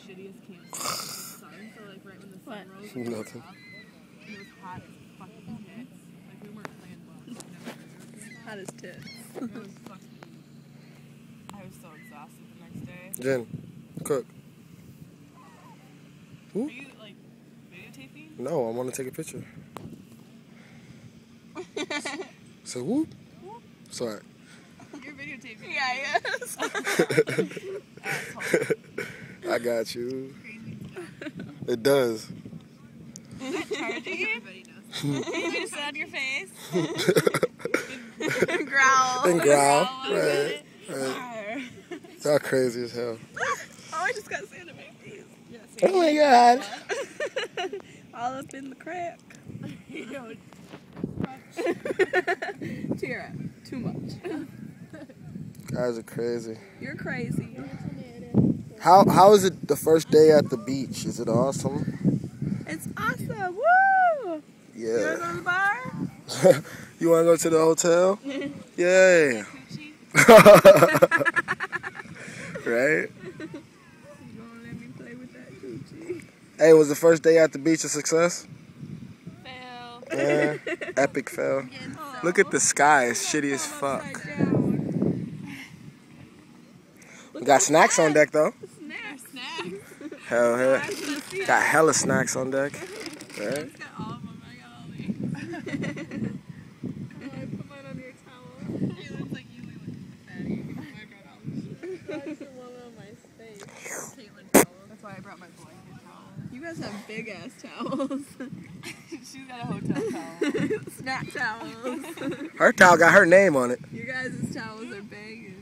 shittiest camp. The sun, so like right when the sun rose, Nothing. Up, and it was hot as fucking tits. Like we weren't playing well. Hot as tits. It was fucking. I was so exhausted the next day. Jen, cook. Are you like videotaping? No, I want to take a picture. So whoop. Sorry. You're videotaping. Yeah, yes. Asshole. I got you. It does. Charging you? Everybody knows. You want me to sit on your face? Growl. And growl. a little Right. bit. Right. Y'all crazy as hell. Oh, I just got sand in my face. Oh my god. All up in the crack. Tira, too much. Guys are crazy. You're crazy. How is it the first day at the beach? Is it awesome? It's awesome. Woo! You wanna Yeah. go to the bar? You want to go to the hotel? Yay. Right? You gonna let me play with that coochie? Hey, was the first day at the beach a success? Fail. Yeah. Epic fail. Look at the sky. It's shitty as fuck. We got snacks on deck though. Snacks. Hell yeah. Got hella snacks on deck. Right? Got all of them. I got all these. I put mine on your towel. You look like you look fatty. I brought all this shit. I put one on my face. Caitlin towel. That's why I brought my blanket towel. You guys have big ass towels. She's got a hotel towel. Snack towels. Her towel got her name on it. You guys' towels are banging.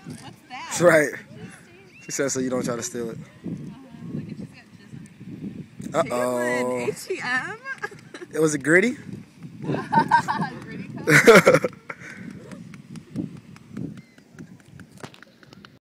What's that? That's right. She said so you don't try to steal it. Look at she's got jizz Uh Caitlin, oh. H&M? It was a gritty? on her. Gritty towel.